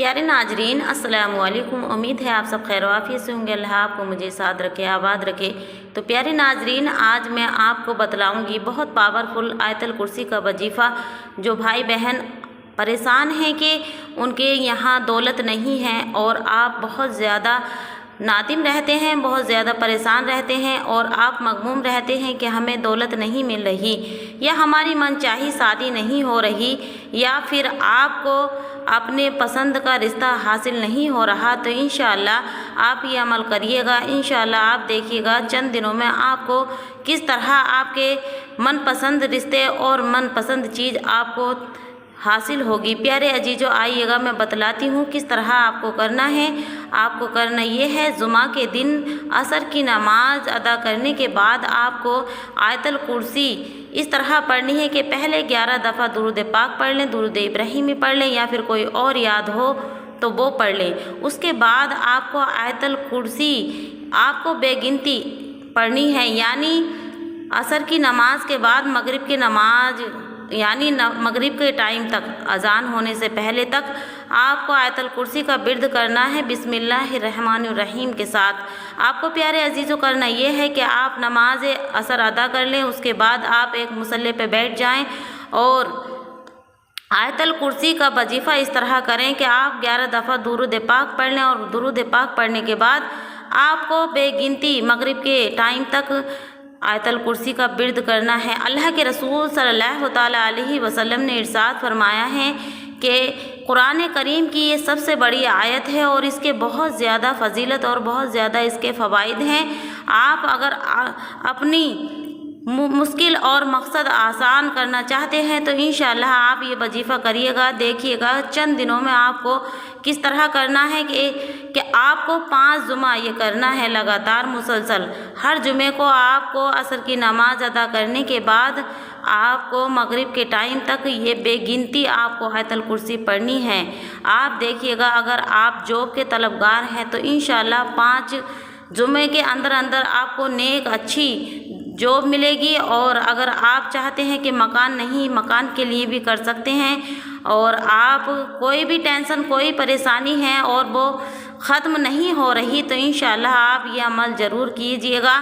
प्यारे नाजरीन अस्सलाम वालेकुम। उम्मीद है आप सब खैर आफियत से होंगे। अल्लाह आपको मुझे साथ रखे, आबाद रखे। तो प्यारे नाजरीन, आज मैं आपको बतलाऊंगी बहुत पावरफुल आयतल कुर्सी का वजीफ़ा। जो भाई बहन परेशान हैं कि उनके यहाँ दौलत नहीं है और आप बहुत ज़्यादा नादिम रहते हैं, बहुत ज़्यादा परेशान रहते हैं और आप मगमूम रहते हैं कि हमें दौलत नहीं मिल रही, या हमारी मनचाही शादी नहीं हो रही, या फिर आपको अपने पसंद का रिश्ता हासिल नहीं हो रहा, तो इंशाअल्लाह आप ये अमल करिएगा। इंशाअल्लाह आप देखिएगा चंद दिनों में आपको किस तरह आपके मनपसंद रिश्ते और मनपसंद चीज़ आपको हासिल होगी। प्यारे अजीजों, आइएगा मैं बतलाती हूँ किस तरह आपको करना है। आपको करना ये है, जुमा के दिन असर की नमाज अदा करने के बाद आपको आयतल कुर्सी इस तरह पढ़नी है कि पहले 11 दफ़ा दुरूद पाक पढ़ लें, दुरूद इब्राहिमी पढ़ लें, या फिर कोई और याद हो तो वो पढ़ लें। उसके बाद आपको आयतल कुर्सी आपको बेगिनती पढ़नी है, यानी असर की नमाज के बाद मगरिब की नमाज यानी मगरिब के टाइम तक, अजान होने से पहले तक आपको आयतल कुर्सी का बिर्द करना है बिस्मिल्लाहिर्रहमानिर्रहीम के साथ। आपको प्यारे अजीज़ों करना ये है कि आप नमाज असर अदा कर लें, उसके बाद आप एक मुसल्ले पे बैठ जाएं और आयतल कुर्सी का वजीफ़ा इस तरह करें कि आप 11 दफ़ा दुरूद पाक पढ़ लें, और दुरूद पाक पढ़ने के बाद आपको बेगिनती मगरिब के टाइम तक आयतल कुर्सी का बिर्द करना है। अल्लाह के रसूल सल्लल्लाहु ताला अलैहि वसल्लम ने इरशाद फरमाया है कि कुरान करीम की ये सबसे बड़ी आयत है और इसके बहुत ज़्यादा फजीलत और बहुत ज़्यादा इसके फ़वाइद हैं। आप अगर अपनी मुश्किल और मकसद आसान करना चाहते हैं तो इंशाअल्लाह आप ये वजीफ़ा करिएगा। देखिएगा चंद दिनों में आपको किस तरह करना है कि आपको 5 जुमा ये करना है लगातार मुसलसल। हर जुमे को आपको असर की नमाज अदा करने के बाद आपको मगरिब के टाइम तक ये बेगिनती आपको आयतल कुर्सी पढ़नी है। आप देखिएगा अगर आप जॉब के तलबगार हैं तो इंशाअल्लाह 5 जुमे के अंदर अंदर आपको नेक अच्छी जॉब मिलेगी। और अगर आप चाहते हैं कि मकान नहीं, मकान के लिए भी कर सकते हैं, और आप कोई भी टेंशन कोई परेशानी है और वो ख़त्म नहीं हो रही, तो इंशाअल्लाह आप ये अमल ज़रूर कीजिएगा।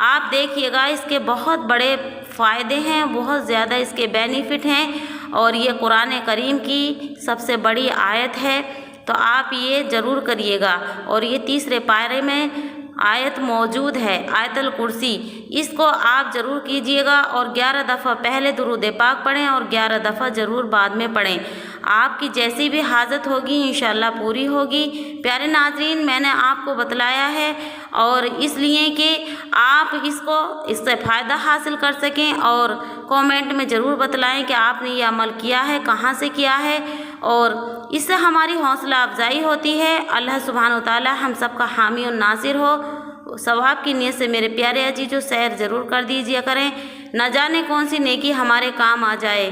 आप देखिएगा इसके बहुत बड़े फ़ायदे हैं, बहुत ज़्यादा इसके बेनिफिट हैं, और ये कुरान करीम की सबसे बड़ी आयत है, तो आप ये ज़रूर करिएगा। और ये तीसरे पारे में आयत मौजूद है आयतल कुर्सी, इसको आप ज़रूर कीजिएगा। और 11 दफ़ा पहले दुरूद पाक पढ़ें और 11 दफ़ा ज़रूर बाद में पढ़ें। आपकी जैसी भी हाजत होगी इंशाअल्लाह पूरी होगी। प्यारे नाजरीन, मैंने आपको बतलाया है और इसलिए कि आप इससे फ़ायदा हासिल कर सकें, और कमेंट में ज़रूर बतलाएं कि आपने ये अमल किया है, कहाँ से किया है, और इससे हमारी हौसला अफजाई होती है। अल्लाह सुब्हान व तआला हम सब का हामी और नासिर हो। सवाब की नीयत से मेरे प्यारे अजीजों सैर ज़रूर कर दीजिए करें, न जाने कौन सी नेकी हमारे काम आ जाए।